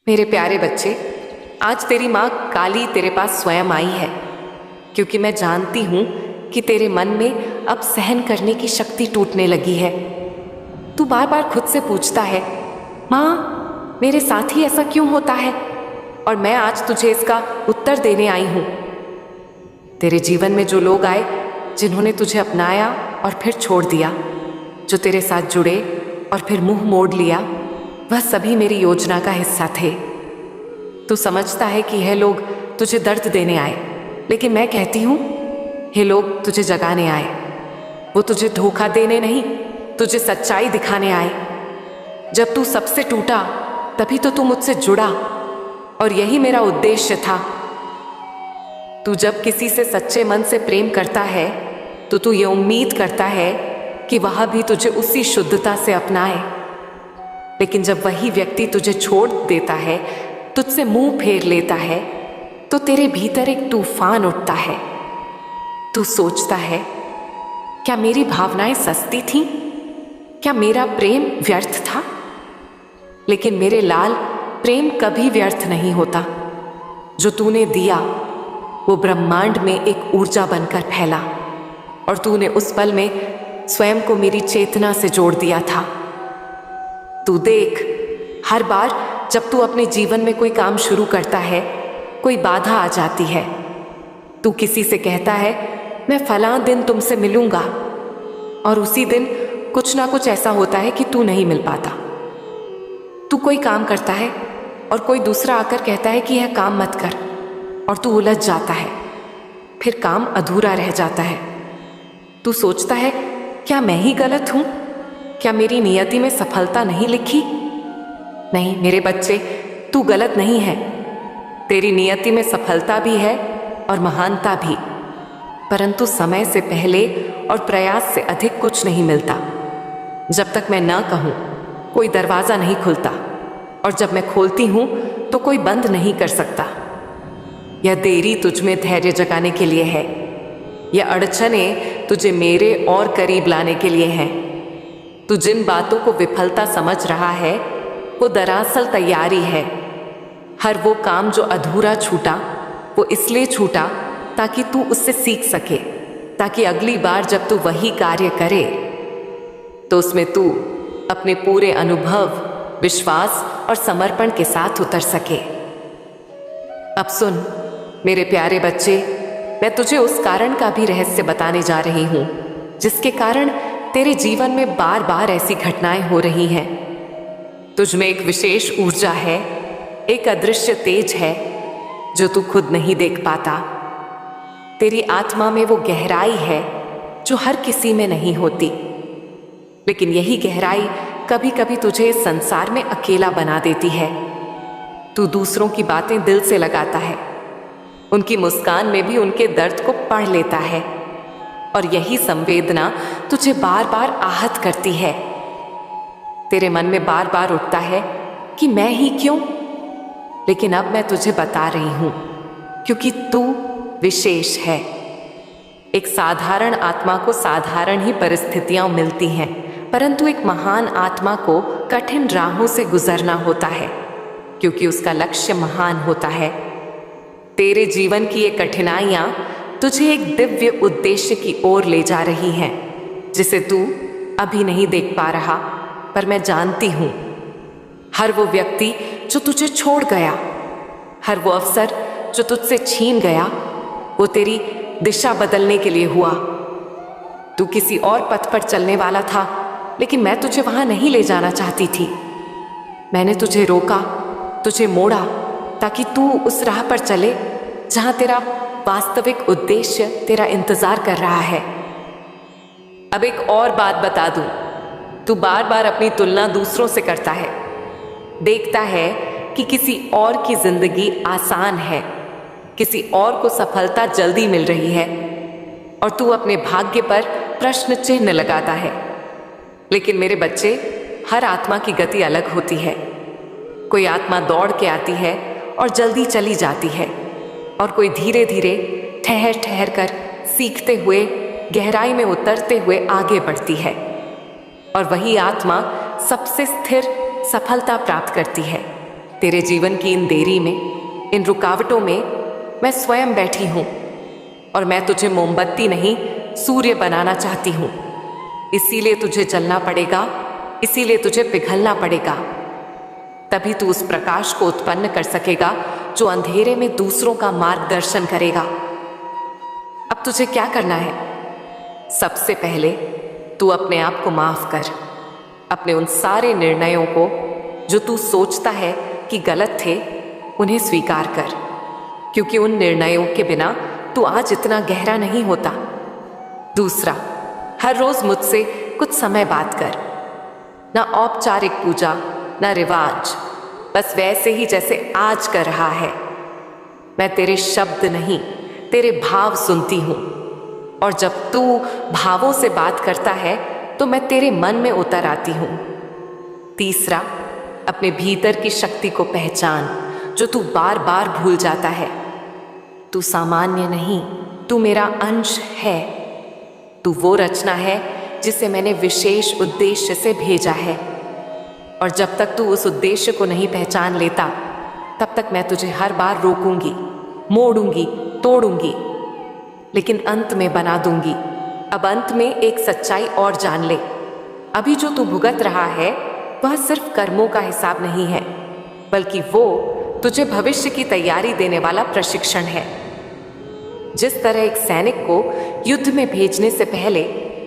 मेरे प्यारे बच्चे, आज तेरी माँ काली तेरे पास स्वयं आई है, क्योंकि मैं जानती हूँ कि तेरे मन में अब सहन करने की शक्ति टूटने लगी है। तू बार बार खुद से पूछता है, माँ मेरे साथ ही ऐसा क्यों होता है? और मैं आज तुझे इसका उत्तर देने आई हूँ। तेरे जीवन में जो लोग आए, जिन्होंने तुझे अपनाया और फिर छोड़ दिया, जो तेरे साथ जुड़े और फिर मुंह मोड़ लिया, वह सभी मेरी योजना का हिस्सा थे। तू समझता है कि यह लोग तुझे दर्द देने आए, लेकिन मैं कहती हूँ ये लोग तुझे जगाने आए। वो तुझे धोखा देने नहीं, तुझे सच्चाई दिखाने आए। जब तू सबसे टूटा तभी तो तू मुझसे जुड़ा, और यही मेरा उद्देश्य था। तू जब किसी से सच्चे मन से प्रेम करता है तो तू ये उम्मीद करता है कि वह भी तुझे उसी शुद्धता से अपनाए। लेकिन जब वही व्यक्ति तुझे छोड़ देता है, तुझसे मुंह फेर लेता है, तो तेरे भीतर एक तूफान उठता है। तू सोचता है, क्या मेरी भावनाएं सस्ती थीं? क्या मेरा प्रेम व्यर्थ था? लेकिन मेरे लाल, प्रेम कभी व्यर्थ नहीं होता। जो तूने दिया वो ब्रह्मांड में एक ऊर्जा बनकर फैला, और तूने उस पल में स्वयं को मेरी चेतना से जोड़ दिया था। तू देख, हर बार जब तू अपने जीवन में कोई काम शुरू करता है, कोई बाधा आ जाती है। तू किसी से कहता है, मैं फलां दिन तुमसे मिलूंगा, और उसी दिन कुछ ना कुछ ऐसा होता है कि तू नहीं मिल पाता। तू कोई काम करता है और कोई दूसरा आकर कहता है कि यह काम मत कर, और तू उलझ जाता है। फिर काम अधूरा रह जाता है। तू सोचता है, क्या मैं ही गलत हूं? क्या मेरी नियति में सफलता नहीं लिखी? नहीं मेरे बच्चे, तू गलत नहीं है। तेरी नियति में सफलता भी है और महानता भी, परंतु समय से पहले और प्रयास से अधिक कुछ नहीं मिलता। जब तक मैं ना कहूं, कोई दरवाजा नहीं खुलता, और जब मैं खोलती हूं तो कोई बंद नहीं कर सकता। यह देरी तुझ में धैर्य जगाने के लिए है। यह अड़चनें तुझे मेरे और करीब लाने के लिए हैं। तू जिन बातों को विफलता समझ रहा है, वो दरअसल तैयारी है। हर वो काम जो अधूरा छूटा, वो इसलिए छूटा ताकि तू उससे सीख सके, ताकि अगली बार जब तू वही कार्य करे तो उसमें तू अपने पूरे अनुभव, विश्वास और समर्पण के साथ उतर सके। अब सुन मेरे प्यारे बच्चे, मैं तुझे उस कारण का भी रहस्य बताने जा रही हूं, जिसके कारण तेरे जीवन में बार बार ऐसी घटनाएं हो रही हैं। तुझ में एक विशेष ऊर्जा है, एक अदृश्य तेज है जो तू खुद नहीं देख पाता। तेरी आत्मा में वो गहराई है जो हर किसी में नहीं होती, लेकिन यही गहराई कभी कभी तुझे इस संसार में अकेला बना देती है। तू दूसरों की बातें दिल से लगाता है, उनकी मुस्कान में भी उनके दर्द को पढ़ लेता है, और यही संवेदना तुझे बार बार आहत करती है। तेरे मन में बार बार उठता है कि मैं ही क्यों? लेकिन अब मैं तुझे बता रही हूं, क्योंकि तू विशेष है। एक साधारण आत्मा को साधारण ही परिस्थितियां मिलती हैं, परंतु एक महान आत्मा को कठिन राहों से गुजरना होता है, क्योंकि उसका लक्ष्य महान होता है। तेरे जीवन की ये कठिनाइयां तुझे एक दिव्य उद्देश्य की ओर ले जा रही हैं, जिसे तू अभी नहीं देख पा रहा, पर मैं जानती हूं। हर वो व्यक्ति जो तुझे छोड़ गया, हर वो अवसर जो तुझसे छीन गया, वो तेरी दिशा बदलने के लिए हुआ। तू किसी और पथ पर चलने वाला था, लेकिन मैं तुझे वहां नहीं ले जाना चाहती थी। मैंने तुझे रोका, तुझे मोड़ा, ताकि तू उस राह पर चले जहां तेरा वास्तविक उद्देश्य तेरा इंतजार कर रहा है। अब एक और बात बता दूं, तू बार बार अपनी तुलना दूसरों से करता है। देखता है कि किसी और की जिंदगी आसान है, किसी और को सफलता जल्दी मिल रही है, और तू अपने भाग्य पर प्रश्न चिन्ह लगाता है। लेकिन मेरे बच्चे, हर आत्मा की गति अलग होती है। कोई आत्मा दौड़ के आती है और जल्दी चली जाती है, और कोई धीरे धीरे ठहर ठहर कर सीखते हुए, गहराई में उतरते हुए आगे बढ़ती है, और वही आत्मा सबसे स्थिर सफलता प्राप्त करती है। तेरे जीवन की इन देरी में, इन रुकावटों में मैं स्वयं बैठी हूं और मैं तुझे मोमबत्ती नहीं सूर्य बनाना चाहती हूं। इसीलिए तुझे जलना पड़ेगा, इसीलिए तुझे पिघलना पड़ेगा। तभी तू उस प्रकाश को उत्पन्न कर सकेगा जो अंधेरे में दूसरों का मार्गदर्शन करेगा। अब तुझे क्या करना है? सबसे पहले तू अपने आप को माफ कर। अपने उन सारे निर्णयों को जो तू सोचता है कि गलत थे, उन्हें स्वीकार कर, क्योंकि उन निर्णयों के बिना तू आज इतना गहरा नहीं होता। दूसरा, हर रोज मुझसे कुछ समय बात कर। ना औपचारिक पूजा, ना रिवाज, बस वैसे ही जैसे आज कर रहा है। मैं तेरे शब्द नहीं, तेरे भाव सुनती हूं, और जब तू भावों से बात करता है तो मैं तेरे मन में उतर आती हूं। तीसरा, अपने भीतर की शक्ति को पहचान जो तू बार बार भूल जाता है। तू सामान्य नहीं, तू मेरा अंश है। तू वो रचना है जिसे मैंने विशेष उद्देश्य से भेजा है, और जब तक तू उस उद्देश्य को नहीं पहचान लेता, तब तक मैं तुझे हर बार रोकूंगी, मोड़ूंगी, तोड़ूंगी, लेकिन अंत में बना दूंगी। अब अंत में एक सच्चाई और जान ले, अभी जो तू भुगत रहा है वह सिर्फ कर्मों का हिसाब नहीं है, बल्कि वो तुझे भविष्य की तैयारी देने वाला प्रशिक्षण है। जिस तरह एक सैनिक को युद्ध में भेजने से पहले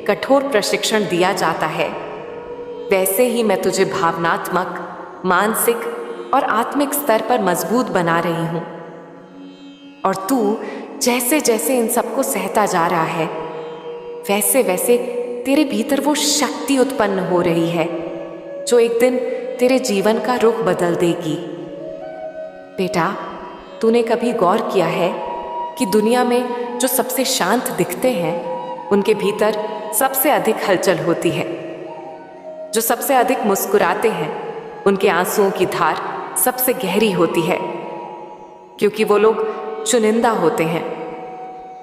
कठोर प्रशिक्षण दिया जाता है, वैसे ही मैं तुझे भावनात्मक, मानसिक और आत्मिक स्तर पर मजबूत बना रही हूं। और तू जैसे जैसे इन सबको सहता जा रहा है, वैसे वैसे तेरे भीतर वो शक्ति उत्पन्न हो रही है जो एक दिन तेरे जीवन का रुख बदल देगी। बेटा, तूने कभी गौर किया है कि दुनिया में जो सबसे शांत दिखते हैं, उनके भीतर सबसे अधिक हलचल होती है। जो सबसे अधिक मुस्कुराते हैं, उनके आंसुओं की धार सबसे गहरी होती है, क्योंकि वो लोग चुनिंदा होते हैं।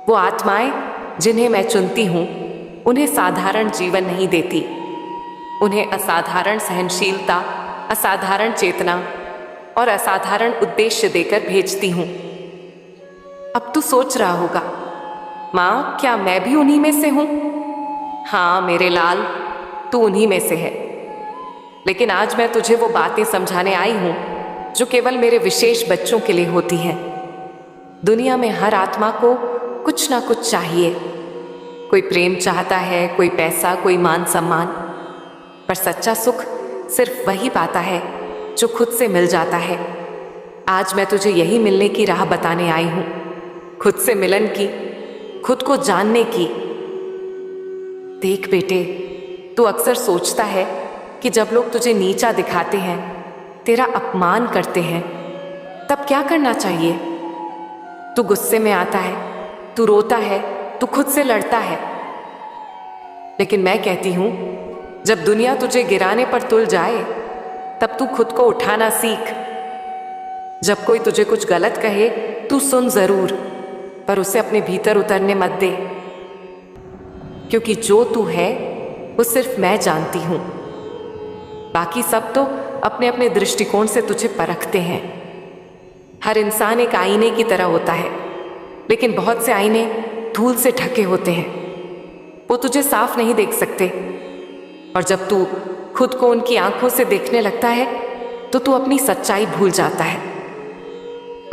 वो आत्माएं जिन्हें मैं चुनती हूं, उन्हें साधारण जीवन नहीं देती, उन्हें असाधारण सहनशीलता, असाधारण चेतना और असाधारण उद्देश्य देकर भेजती हूं। अब तू सोच रहा होगा, माँ, क्या मैं भी उन्हीं में से हूं? हाँ मेरे लाल, तू उन्हीं में से है। लेकिन आज मैं तुझे वो बातें समझाने आई हूं जो केवल मेरे विशेष बच्चों के लिए होती हैं। दुनिया में हर आत्मा को कुछ ना कुछ चाहिए। कोई प्रेम चाहता है, कोई पैसा, कोई मान सम्मान, पर सच्चा सुख सिर्फ वही पाता है जो खुद से मिल जाता है। आज मैं तुझे यही मिलने की राह बताने आई हूं, खुद से मिलन की, खुद को जानने की। देख बेटे, तू अक्सर सोचता है कि जब लोग तुझे नीचा दिखाते हैं, तेरा अपमान करते हैं, तब क्या करना चाहिए? तू गुस्से में आता है, तू रोता है, तू खुद से लड़ता है। लेकिन मैं कहती हूं, जब दुनिया तुझे गिराने पर तुल जाए, तब तू खुद को उठाना सीख। जब कोई तुझे कुछ गलत कहे, तू सुन जरूर, पर उसे अपने भीतर उतरने मत दे, क्योंकि जो तू है वो सिर्फ मैं जानती हूं। बाकी सब तो अपने अपने दृष्टिकोण से तुझे परखते हैं। हर इंसान एक आईने की तरह होता है, लेकिन बहुत से आईने धूल से ढके होते हैं, वो तुझे साफ नहीं देख सकते। और जब तू खुद को उनकी आंखों से देखने लगता है, तो तू अपनी सच्चाई भूल जाता है।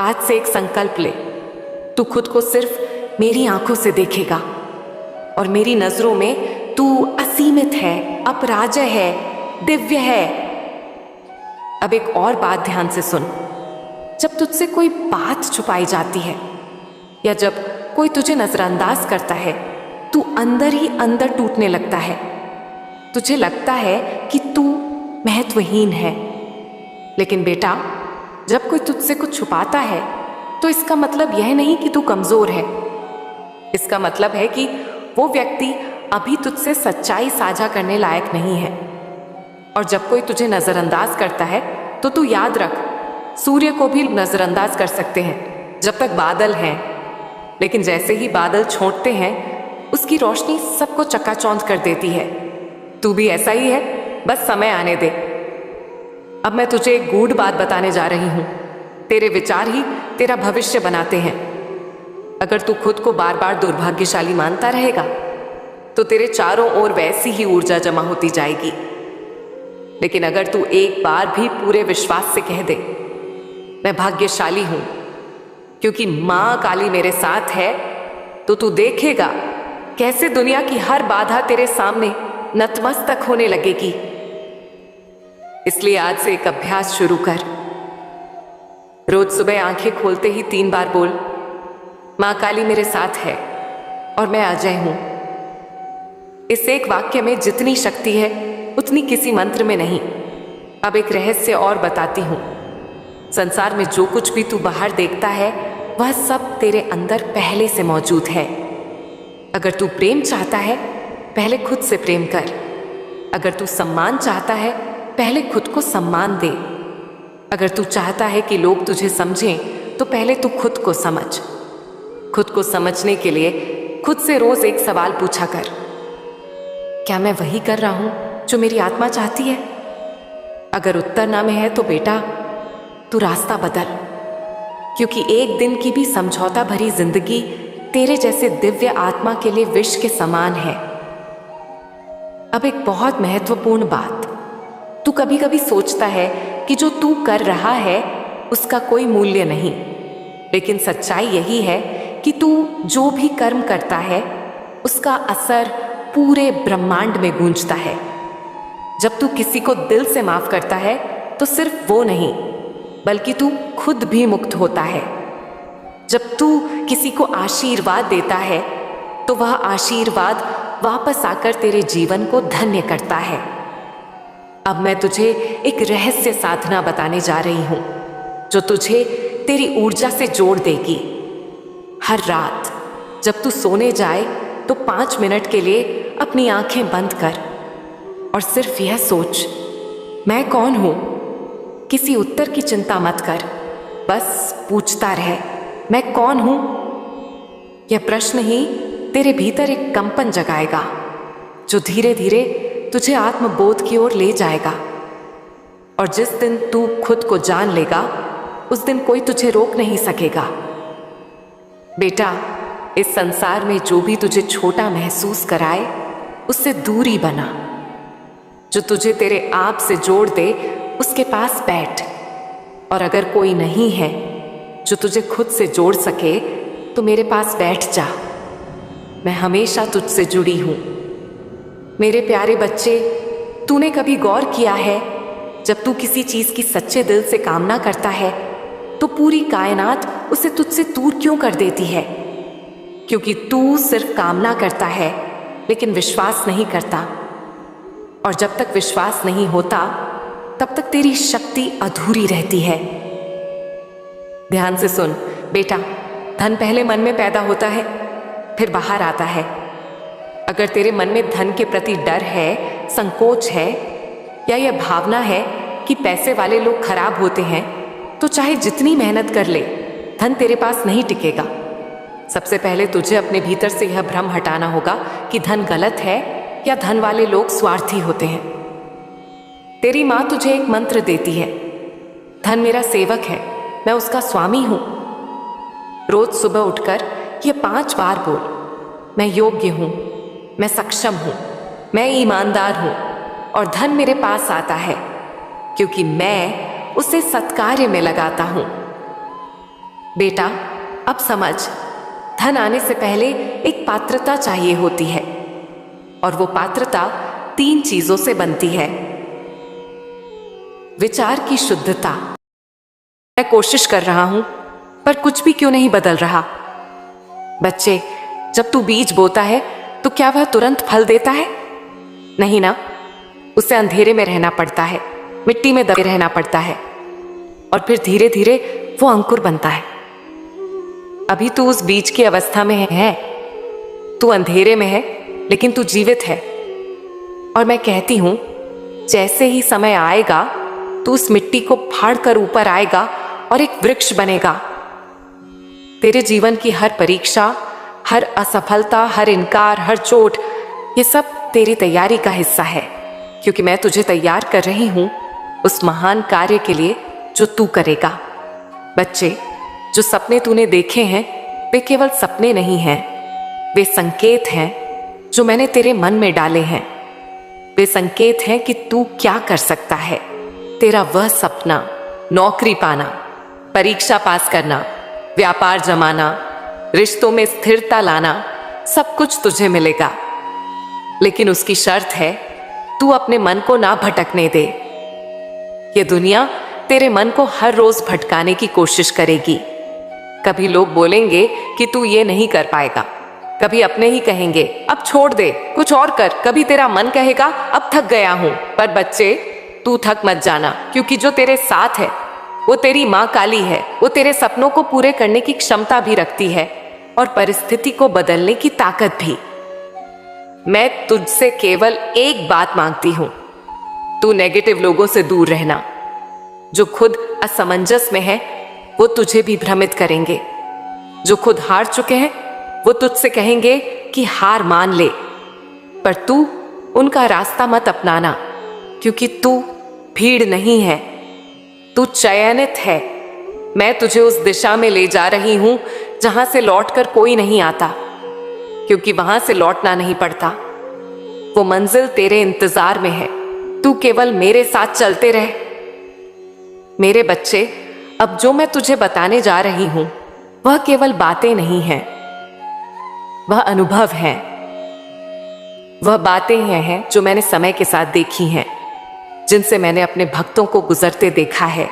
आज से एक संकल्प ले, तू खुद को सिर्फ मेरी आंखों से देखेगा, और मेरी नजरों में तू असीमित है, अपराजय है, दिव्य है। अब एक और बात ध्यान से सुन, जब तुझसे कोई बात छुपाई जाती है, या जब कोई तुझे नजरअंदाज करता है, तू अंदर ही अंदर टूटने लगता है। तुझे लगता है कि तू महत्वहीन है। लेकिन बेटा, जब कोई तुझसे कुछ छुपाता है, तो इसका मतलब यह नहीं कि तू कमजोर है। इसका मतलब है कि वो व्यक्ति अभी तुझसे सच्चाई साझा करने लायक नहीं है। और जब कोई तुझे नजरअंदाज करता है, तो तू याद रख, सूर्य को भी नजरअंदाज कर सकते हैं जब तक बादल हैं, लेकिन जैसे ही बादल छोड़ते हैं, उसकी रोशनी सबको चकाचौंध कर देती है। तू भी ऐसा ही है, बस समय आने दे। अब मैं तुझे एक गूढ़ बात बताने जा रही हूं। तेरे विचार ही तेरा भविष्य बनाते हैं। अगर तू खुद को बार बार दुर्भाग्यशाली मानता रहेगा तो तेरे चारों ओर वैसी ही ऊर्जा जमा होती जाएगी। लेकिन अगर तू एक बार भी पूरे विश्वास से कह दे, मैं भाग्यशाली हूं क्योंकि मां काली मेरे साथ है, तो तू देखेगा कैसे दुनिया की हर बाधा तेरे सामने नतमस्तक होने लगेगी। इसलिए आज से एक अभ्यास शुरू कर। रोज सुबह आंखें खोलते ही 3 बार बोल, मां काली मेरे साथ है और मैं अजय हूं। इस एक वाक्य में जितनी शक्ति है उतनी किसी मंत्र में नहीं। अब एक रहस्य और बताती हूं। संसार में जो कुछ भी तू बाहर देखता है वह सब तेरे अंदर पहले से मौजूद है। अगर तू प्रेम चाहता है पहले खुद से प्रेम कर। अगर तू सम्मान चाहता है पहले खुद को सम्मान दे। अगर तू चाहता है कि लोग तुझे समझें तो पहले तू खुद को समझ। खुद को समझने के लिए खुद से रोज एक सवाल पूछा कर, क्या मैं वही कर रहा हूं जो मेरी आत्मा चाहती है? अगर उत्तर ना में है तो बेटा तू रास्ता बदल, क्योंकि एक दिन की भी समझौता भरी जिंदगी तेरे जैसे दिव्य आत्मा के लिए विष के समान है। अब एक बहुत महत्वपूर्ण बात, तू कभी कभी सोचता है कि जो तू कर रहा है उसका कोई मूल्य नहीं, लेकिन सच्चाई यही है कि तू जो भी कर्म करता है उसका असर पूरे ब्रह्मांड में गूंजता है। जब तू किसी को दिल से माफ करता है तो सिर्फ वो नहीं बल्कि तू खुद भी मुक्त होता है। जब तू किसी को आशीर्वाद देता है तो वह आशीर्वाद वापस आकर तेरे जीवन को धन्य करता है। अब मैं तुझे एक रहस्य साधना बताने जा रही हूं जो तुझे तेरी ऊर्जा से जोड़ देगी। हर रात जब तू सोने जाए तो 5 मिनट के लिए अपनी आंखें बंद कर और सिर्फ यह सोच, मैं कौन हूं? किसी उत्तर की चिंता मत कर, बस पूछता रह, मैं कौन हूं? यह प्रश्न ही तेरे भीतर एक कंपन जगाएगा जो धीरे धीरे तुझे आत्मबोध की ओर ले जाएगा। और जिस दिन तू खुद को जान लेगा उस दिन कोई तुझे रोक नहीं सकेगा। बेटा, इस संसार में जो भी तुझे छोटा महसूस कराए उससे दूरी बना। जो तुझे तेरे आप से जोड़ दे उसके पास बैठ। और अगर कोई नहीं है जो तुझे खुद से जोड़ सके तो मेरे पास बैठ जा। मैं हमेशा तुझसे जुड़ी हूं। मेरे प्यारे बच्चे, तूने कभी गौर किया है जब तू किसी चीज की सच्चे दिल से कामना करता है तो पूरी कायनात उसे तुझसे दूर क्यों कर देती है? क्योंकि तू सिर्फ कामना करता है लेकिन विश्वास नहीं करता। और जब तक विश्वास नहीं होता तब तक तेरी शक्ति अधूरी रहती है। ध्यान से सुन बेटा, धन पहले मन में पैदा होता है फिर बाहर आता है। अगर तेरे मन में धन के प्रति डर है, संकोच है या यह भावना है कि पैसे वाले लोग खराब होते हैं तो चाहे जितनी मेहनत कर ले धन तेरे पास नहीं टिकेगा। सबसे पहले तुझे अपने भीतर से यह भ्रम हटाना होगा कि धन गलत है या धन वाले लोग स्वार्थी होते हैं। तेरी माँ तुझे एक मंत्र देती है, धन मेरा सेवक है, मैं उसका स्वामी हूं। रोज सुबह उठकर ये 5 बार बोल, मैं योग्य हूं, मैं सक्षम हूं, मैं ईमानदार हूं और धन मेरे पास आता है क्योंकि मैं उसे सत्कार्य में लगाता हूं। बेटा, अब समझ, धन आने से पहले एक पात्रता चाहिए होती है और वो पात्रता 3 चीजों से बनती है। विचार की शुद्धता। मैं कोशिश कर रहा हूं पर कुछ भी क्यों नहीं बदल रहा? बच्चे, जब तू बीज बोता है तो क्या वह तुरंत फल देता है? नहीं ना, उसे अंधेरे में रहना पड़ता है, मिट्टी में दबे रहना पड़ता है और फिर धीरे धीरे वो अंकुर बनता है। अभी तू उस बीज की अवस्था में है, तू अंधेरे में है लेकिन तू जीवित है। और मैं कहती हूं, जैसे ही समय आएगा तू उस मिट्टी को फाड़ कर ऊपर आएगा और एक वृक्ष बनेगा। तेरे जीवन की हर परीक्षा, हर असफलता, हर इनकार, हर चोट, ये सब तेरी तैयारी का हिस्सा है क्योंकि मैं तुझे तैयार कर रही हूं उस महान कार्य के लिए जो तू करेगा। बच्चे, जो सपने तूने देखे हैं वे केवल सपने नहीं हैं, वे संकेत हैं जो मैंने तेरे मन में डाले हैं। वे संकेत हैं कि तू क्या कर सकता है। तेरा वह सपना, नौकरी पाना, परीक्षा पास करना, व्यापार जमाना, रिश्तों में स्थिरता लाना, सब कुछ तुझे मिलेगा। लेकिन उसकी शर्त है तू अपने मन को ना भटकने दे। ये दुनिया तेरे मन को हर रोज भटकाने की कोशिश करेगी। कभी लोग बोलेंगे कि तू ये नहीं कर पाएगा, कभी अपने ही कहेंगे अब छोड़ दे, कुछ और कर। कभी तेरा मन कहेगा अब थक गया हूं। पर बच्चे, तू थक मत जाना, क्योंकि जो तेरे साथ है वो तेरी माँ काली है। वो तेरे सपनों को पूरे करने की क्षमता भी रखती है और परिस्थिति को बदलने की ताकत भी। मैं तुझसे केवल एक बात मांगती हूं, तू नेगेटिव लोगों से दूर रहना। जो खुद असमंजस में है वो तुझे भी भ्रमित करेंगे। जो खुद हार चुके हैं वो तुझसे कहेंगे कि हार मान ले। पर तू उनका रास्ता मत अपनाना, क्योंकि तू भीड़ नहीं है, तू चयनित है। मैं तुझे उस दिशा में ले जा रही हूं जहां से लौटकर कोई नहीं आता, क्योंकि वहां से लौटना नहीं पड़ता। वो मंजिल तेरे इंतजार में है, तू केवल मेरे साथ चलते रह। मेरे बच्चे, अब जो मैं तुझे बताने जा रही हूं वह केवल बातें नहीं हैं, वह अनुभव हैं। वह बातें हैं जो मैंने समय के साथ देखी हैं, जिनसे मैंने अपने भक्तों को गुजरते देखा है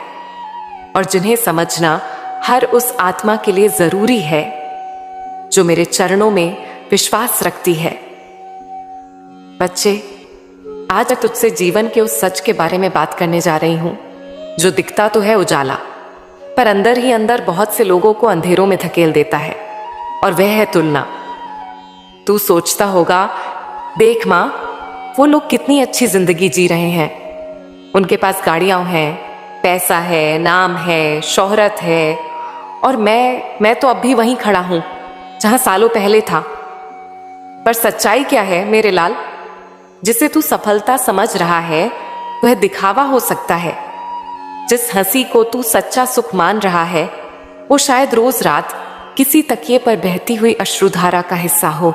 और जिन्हें समझना हर उस आत्मा के लिए जरूरी है जो मेरे चरणों में विश्वास रखती है। बच्चे, आज मैं तुझसे जीवन के उस सच के बारे में बात करने जा रही हूं जो दिखता तो है उजाला, पर अंदर ही अंदर बहुत से लोगों को अंधेरों में धकेल देता है, और वह है तुलना। तू सोचता होगा, देख मां, वो लोग कितनी अच्छी जिंदगी जी रहे हैं। उनके पास गाड़ियां हैं, पैसा है, नाम है, शोहरत है, और मैं तो अब भी वहीं खड़ा हूं जहां सालों पहले था। पर सच्चाई क्या है मेरे लाल? जिसे तू सफलता समझ रहा है वह दिखावा हो सकता है। जिस हंसी को तू सच्चा सुख मान रहा है वो शायद रोज रात किसी तकिए पर बहती हुई अश्रुधारा का हिस्सा हो।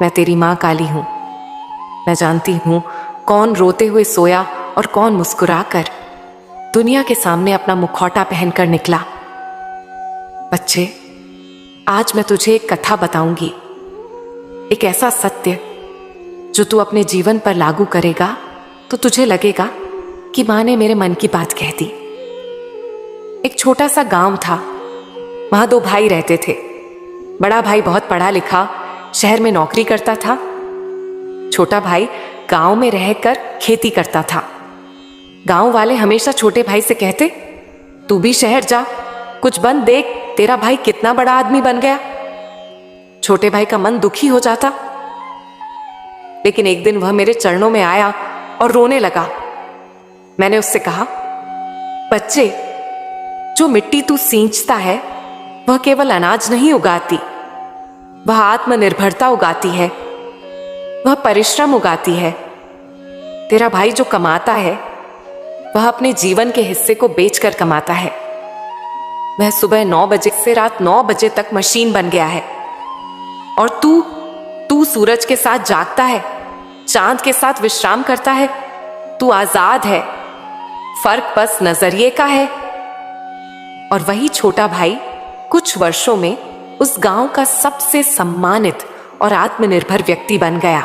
मैं तेरी मां काली हूं। मैं जानती हूं कौन रोते हुए सोया और कौन मुस्कुराकर दुनिया के सामने अपना मुखौटा पहनकर निकला। बच्चे, आज मैं तुझे एक कथा बताऊंगी, एक ऐसा सत्य जो तू अपने जीवन पर लागू करेगा तो तुझे लगेगा कि मां ने मेरे मन की बात कह दी। एक छोटा सा गांव था, वहां दो भाई रहते थे। बड़ा भाई बहुत पढ़ा लिखा शहर में नौकरी करता था। छोटा भाई गांव में रहकर खेती करता था। गांव वाले हमेशा छोटे भाई से कहते, तू भी शहर जा, कुछ बन देख, तेरा भाई कितना बड़ा आदमी बन गया। छोटे भाई का मन दुखी हो जाता। लेकिन एक दिन वह मेरे चरणों में आया और रोने लगा। मैंने उससे कहा, बच्चे, जो मिट्टी तू सींचता है वह केवल अनाज नहीं उगाती, वह आत्मनिर्भरता उगाती है, वह परिश्रम उगाती है। तेरा भाई जो कमाता है वह अपने जीवन के हिस्से को बेचकर कमाता है। वह सुबह 9 बजे से रात 9 बजे तक मशीन बन गया है, और तू सूरज के साथ जागता है, चांद के साथ विश्राम करता है। तू आजाद है, फर्क बस नजरिए का है। और वही छोटा भाई कुछ वर्षों में उस गांव का सबसे सम्मानित और आत्मनिर्भर व्यक्ति बन गया।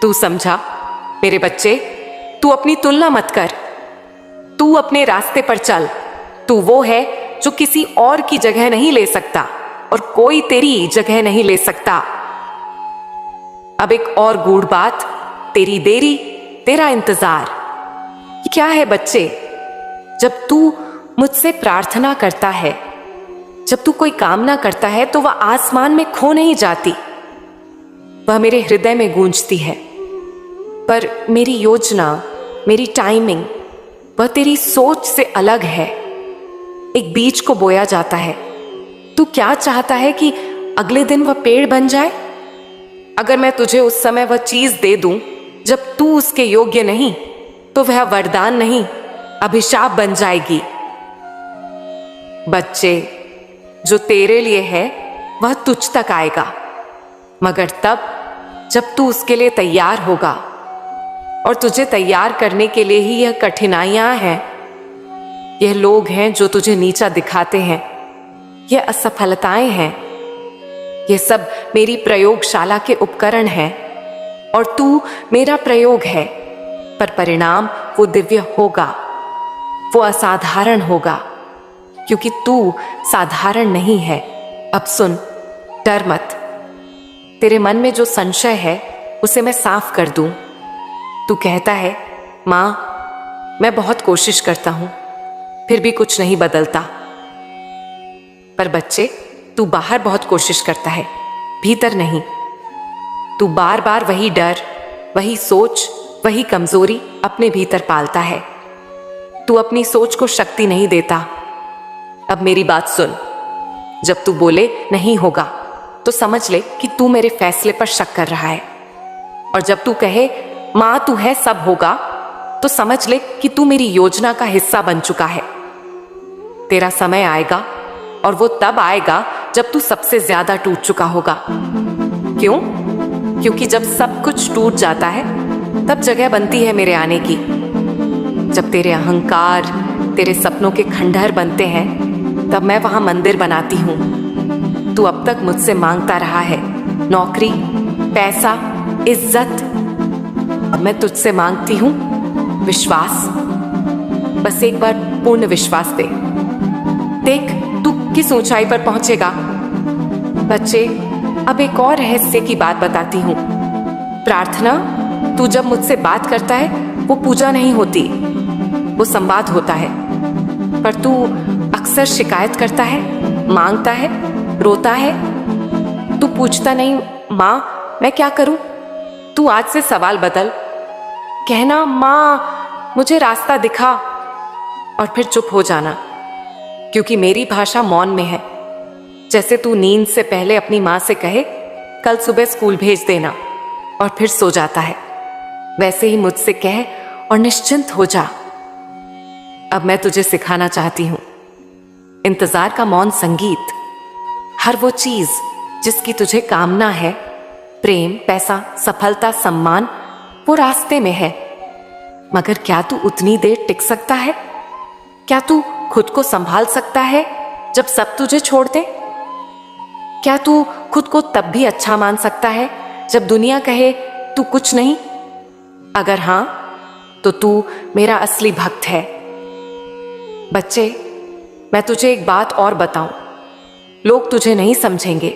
तू समझा? मेरे बच्चे, तू अपनी तुलना मत कर, तू अपने रास्ते पर चल। तू वो है जो किसी और की जगह नहीं ले सकता और कोई तेरी जगह नहीं ले सकता। अब एक और गूढ़ बात, तेरी देरी, तेरा इंतजार। ये क्या है बच्चे? जब तू मुझसे प्रार्थना करता है, जब तू कोई कामना करता है तो वह आसमान में खो नहीं जाती, वह मेरे हृदय में गूंजती है। पर मेरी योजना, मेरी टाइमिंग, वह तेरी सोच से अलग है। एक बीज को बोया जाता है। तू क्या चाहता है कि अगले दिन वह पेड़ बन जाए? अगर मैं तुझे उस समय वह चीज दे दूं जब तू उसके योग्य नहीं, तो वह वरदान नहीं, अभिशाप बन जाएगी। बच्चे, जो तेरे लिए है वह तुझ तक आएगा, मगर तब जब तू उसके लिए तैयार होगा। और तुझे तैयार करने के लिए ही यह कठिनाइयां हैं, यह लोग हैं जो तुझे नीचा दिखाते हैं, यह असफलताएं हैं, यह सब मेरी प्रयोगशाला के उपकरण हैं। और तू मेरा प्रयोग है, पर परिणाम वो दिव्य होगा, वो असाधारण होगा, क्योंकि तू साधारण नहीं है। अब सुन, डर मत। तेरे मन में जो संशय है उसे मैं साफ कर दूं। तू कहता है, माँ मैं बहुत कोशिश करता हूं, फिर भी कुछ नहीं बदलता। पर बच्चे, तू बाहर बहुत कोशिश करता है, भीतर नहीं। तू बार बार वही डर, वही सोच, वही कमजोरी अपने भीतर पालता है। तू अपनी सोच को शक्ति नहीं देता। अब मेरी बात सुन। जब तू बोले नहीं होगा, तो समझ ले कि तू मेरे फैसले पर शक कर रहा है। और जब तू कहे मां तू है सब होगा, तो समझ ले कि तू मेरी योजना का हिस्सा बन चुका है। तेरा समय आएगा, और वो तब आएगा जब तू सबसे ज्यादा टूट चुका होगा। क्यों? क्योंकि जब सब कुछ टूट जाता है, तब जगह बनती है मेरे आने की। जब तेरे अहंकार, तेरे सपनों के खंडहर बनते हैं, तब मैं वहां मंदिर बनाती हूं। तू अब तक मुझसे मांगता रहा है नौकरी, पैसा, इज्जत। अब मैं तुझसे मांगती हूं विश्वास। बस एक बार पूर्ण विश्वास दे। देख तू किस ऊंचाई पर पहुंचेगा। बच्चे, अब एक और रहस्य की बात बताती हूं। प्रार्थना, तू जब मुझसे बात करता है वो पूजा नहीं होती, वो संवाद होता है। पर तू अक्सर शिकायत करता है, मांगता है, रोता है। तू पूछता नहीं मां मैं क्या करूं। तू आज से सवाल बदल। कहना मां मुझे रास्ता दिखा, और फिर चुप हो जाना, क्योंकि मेरी भाषा मौन में है। जैसे तू नींद से पहले अपनी मां से कहे कल सुबह स्कूल भेज देना, और फिर सो जाता है, वैसे ही मुझसे कह और निश्चिंत हो जा। अब मैं तुझे सिखाना चाहती हूं इंतजार का मौन संगीत। हर वो चीज जिसकी तुझे कामना है, प्रेम, पैसा, सफलता, सम्मान, वो रास्ते में है। मगर क्या तू उतनी देर टिक सकता है? क्या तू खुद को संभाल सकता है जब सब तुझे छोड़ दे? क्या तू खुद को तब भी अच्छा मान सकता है जब दुनिया कहे तू कुछ नहीं? अगर हां, तो तू मेरा असली भक्त है। बच्चे, मैं तुझे एक बात और बताऊं। लोग तुझे नहीं समझेंगे,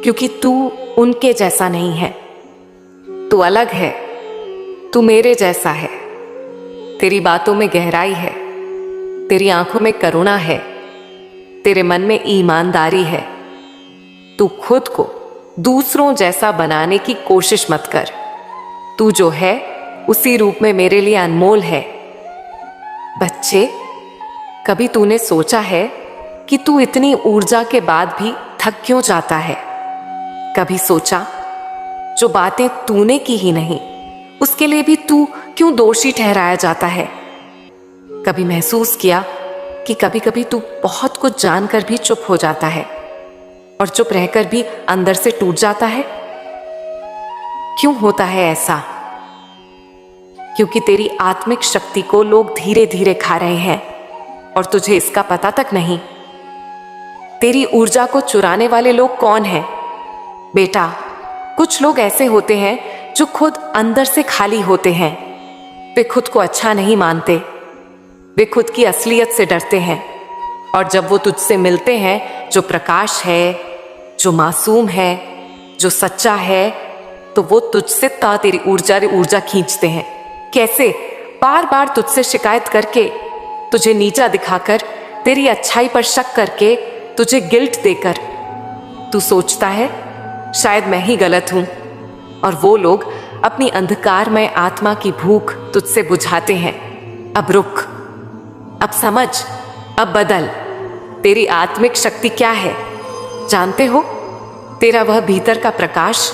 क्योंकि तू उनके जैसा नहीं है। तू अलग है, तू मेरे जैसा है। तेरी बातों में गहराई है, तेरी आंखों में करुणा है, तेरे मन में ईमानदारी है। तू खुद को दूसरों जैसा बनाने की कोशिश मत कर। तू जो है उसी रूप में मेरे लिए अनमोल है। बच्चे, कभी तूने सोचा है कि तू इतनी ऊर्जा के बाद भी थक क्यों जाता है? कभी सोचा जो बातें तूने की ही नहीं उसके लिए भी तू क्यों दोषी ठहराया जाता है? कभी महसूस किया कि कभी कभी तू बहुत कुछ जानकर भी चुप हो जाता है, और चुप रहकर भी अंदर से टूट जाता है? क्यों होता है ऐसा? क्योंकि तेरी आत्मिक शक्ति को लोग धीरे धीरे खा रहे हैं, और तुझे इसका पता तक नहीं। तेरी ऊर्जा को चुराने वाले लोग कौन हैं? बेटा, कुछ लोग ऐसे होते हैं जो खुद अंदर से खाली होते हैं। वे खुद को अच्छा नहीं मानते, वे खुद की असलियत से डरते हैं। और जब वो तुझसे मिलते हैं जो प्रकाश है, जो मासूम है, जो सच्चा है, तो वो तुझसे तेरी ऊर्जा खींचते हैं। कैसे? बार बार तुझसे शिकायत करके, तुझे नीचा दिखाकर, तेरी अच्छाई पर शक करके, तुझे गिल्ट देकर। तू सोचता है शायद मैं ही गलत हूं, और वो लोग अपनी अंधकारमय आत्मा की भूख तुझसे बुझाते हैं। अब रुक, अब समझ, अब बदल। तेरी आत्मिक शक्ति क्या है जानते हो? तेरा वह भीतर का प्रकाश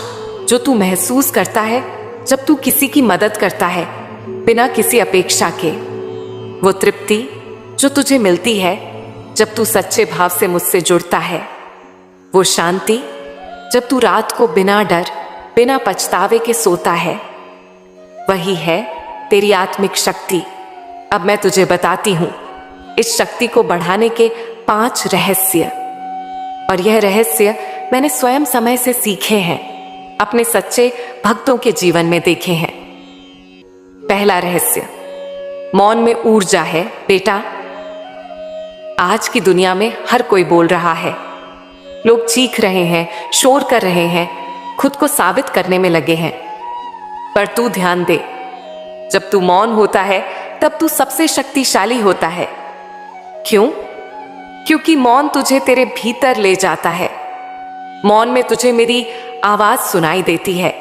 जो तू महसूस करता है जब तू किसी की मदद करता है, बिना किसी अपेक्षा के। वो तृप्ति जो तुझे मिलती है जब तू सच्चे भाव से मुझसे जुड़ता है। वो शांति जब तू रात को बिना डर, बिना पछतावे के सोता है। वही है तेरी आत्मिक शक्ति। अब मैं तुझे बताती हूं इस शक्ति को बढ़ाने के 5 रहस्य। और यह रहस्य मैंने स्वयं समय से सीखे हैं, अपने सच्चे भक्तों के जीवन में देखे हैं। पहला रहस्य, मौन में ऊर्जा है बेटा। आज की दुनिया में हर कोई बोल रहा है, लोग चीख रहे हैं, शोर कर रहे हैं, खुद को साबित करने में लगे हैं। पर तू ध्यान दे, जब तू मौन होता है तब तू सबसे शक्तिशाली होता है। क्यों? क्योंकि मौन तुझे तेरे भीतर ले जाता है। मौन में तुझे मेरी आवाज सुनाई देती है।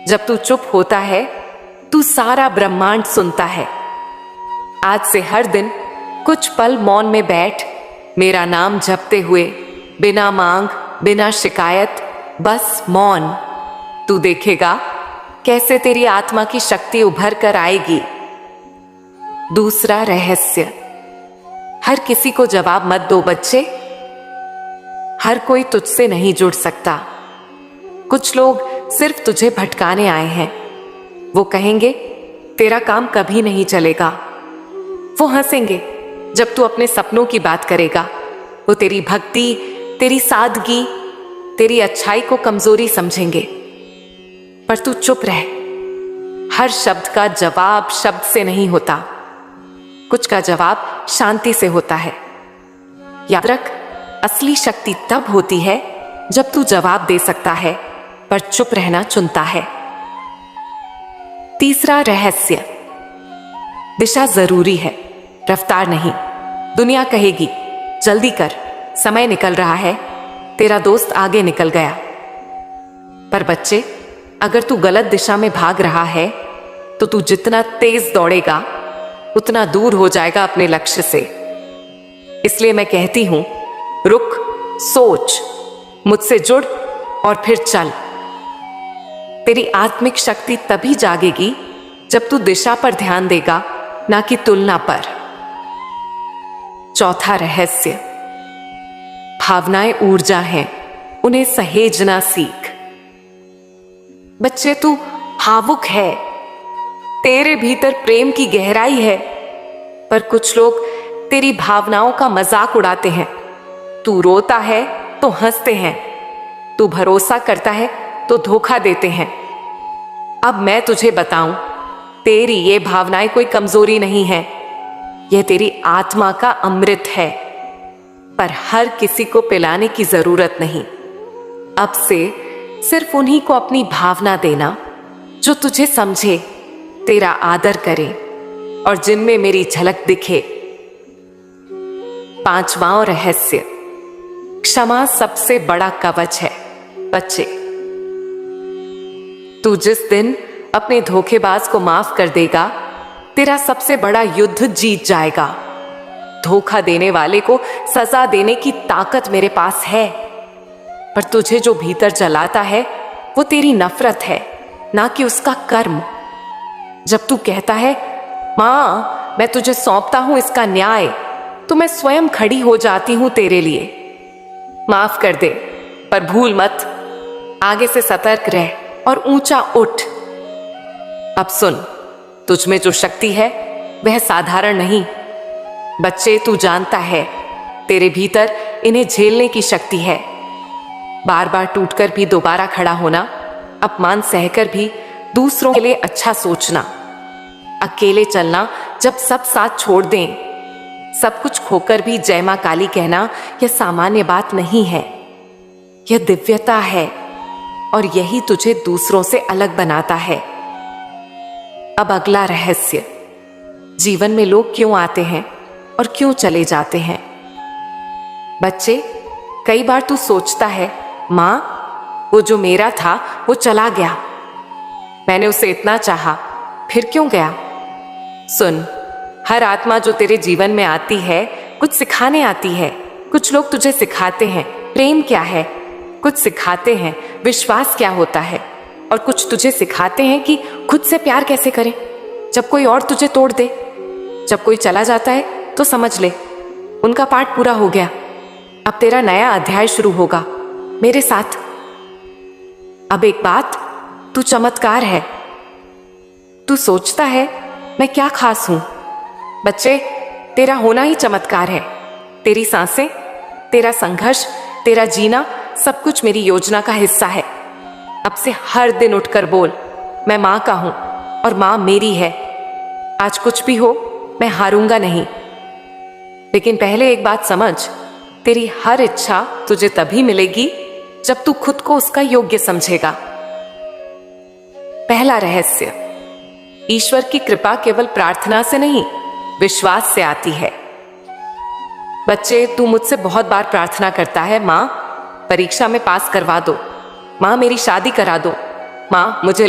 जब तू चुप होता है तू सारा ब्रह्मांड सुनता है। आज से हर दिन कुछ पल मौन में बैठ, मेरा नाम जपते हुए, बिना मांग, बिना शिकायत, बस मौन। तू देखेगा कैसे तेरी आत्मा की शक्ति उभर कर आएगी। दूसरा रहस्य, हर किसी को जवाब मत दो बच्चे। हर कोई तुझसे नहीं जुड़ सकता। कुछ लोग सिर्फ तुझे भटकाने आए हैं। वो कहेंगे तेरा काम कभी नहीं चलेगा। वो हंसेंगे जब तू अपने सपनों की बात करेगा। वो तेरी भक्ति, तेरी सादगी, तेरी अच्छाई को कमजोरी समझेंगे। पर तू चुप रह। हर शब्द का जवाब शब्द से नहीं होता, कुछ का जवाब शांति से होता है। याद रख, असली शक्ति तब होती है जब तू जवाब दे सकता है पर चुप रहना चुनता है। तीसरा रहस्य, दिशा जरूरी है, रफ्तार नहीं। दुनिया कहेगी जल्दी कर, समय निकल रहा है, तेरा दोस्त आगे निकल गया। पर बच्चे, अगर तू गलत दिशा में भाग रहा है तो तू जितना तेज दौड़ेगा उतना दूर हो जाएगा अपने लक्ष्य से। इसलिए मैं कहती हूं, रुक, सोच, मुझसे जुड़ और फिर चल। तेरी आत्मिक शक्ति तभी जागेगी जब तू दिशा पर ध्यान देगा, ना कि तुलना पर। चौथा रहस्य, भावनाएं ऊर्जा हैं, उन्हें सहेजना सीख। बच्चे, तू भावुक है, तेरे भीतर प्रेम की गहराई है, पर कुछ लोग तेरी भावनाओं का मजाक उड़ाते हैं। तू रोता है तो हंसते हैं, तू भरोसा करता है तो धोखा देते हैं। अब मैं तुझे बताऊं, तेरी ये भावनाएं कोई कमजोरी नहीं है, यह तेरी आत्मा का अमृत है। पर हर किसी को पिलाने की जरूरत नहीं। अब से सिर्फ उन्हीं को अपनी भावना देना जो तुझे समझे, तेरा आदर करे और जिनमें मेरी झलक दिखे। पांचवां रहस्य, क्षमा सबसे बड़ा कवच है। बच्चे, तू जिस दिन अपने धोखेबाज को माफ कर देगा, तेरा सबसे बड़ा युद्ध जीत जाएगा। धोखा देने वाले को सजा देने की ताकत मेरे पास है। पर तुझे जो भीतर जलाता है वो तेरी नफरत है, ना कि उसका कर्म। जब तू कहता है, मां मैं तुझे सौंपता हूं इसका न्याय, तो मैं स्वयं खड़ी हो जाती हूं तेरे लिए। माफ कर दे, पर भूल मत, आगे से सतर्क रह और ऊंचा उठ। अब सुन, तुझ में जो शक्ति है वह साधारण नहीं। बच्चे, तू जानता है तेरे भीतर इन्हें झेलने की शक्ति है। बार बार टूटकर भी दोबारा खड़ा होना, अपमान सहकर भी दूसरों के लिए अच्छा सोचना, अकेले चलना जब सब साथ छोड़ दें, सब कुछ खोकर भी जय मां काली कहना, यह सामान्य बात नहीं है, यह दिव्यता है और यही तुझे दूसरों से अलग बनाता है। अब अगला रहस्य, जीवन में लोग क्यों आते हैं और क्यों चले जाते हैं। बच्चे, कई बार तू सोचता है, मां वो जो मेरा था वो चला गया, मैंने उसे इतना चाहा, फिर क्यों गया। सुन, हर आत्मा जो तेरे जीवन में आती है कुछ सिखाने आती है। कुछ लोग तुझे सिखाते हैं प्रेम क्या है, कुछ सिखाते हैं विश्वास क्या होता है, और कुछ तुझे सिखाते हैं कि खुद से प्यार कैसे करें। जब कोई और तुझे तोड़ दे। जब कोई चला जाता है तो समझ ले उनका पाठ पूरा हो गया। अब तेरा नया अध्याय शुरू होगा मेरे साथ। अब एक बात, तू चमत्कार है। तू सोचता है मैं क्या खास हूं? बच्चे, तेरा होना ही चमत्कार है। तेरी सांसें, तेरा संघर्ष, तेरा जीना, सब कुछ मेरी योजना का हिस्सा है। अब से हर दिन उठकर बोल, मैं मां का हूं और मां मेरी है। आज कुछ भी हो, मैं हारूंगा नहीं। लेकिन पहले एक बात समझ, तेरी हर इच्छा तुझे तभी मिलेगी जब तू खुद को उसका योग्य समझेगा। पहला रहस्य, ईश्वर की कृपा केवल प्रार्थना से नहीं, विश्वास से आती है। बच्चे, तू मुझसे बहुत बार प्रार्थना करता है, मां परीक्षा में पास करवा दो, मां मेरी शादी करा दो, मां मुझे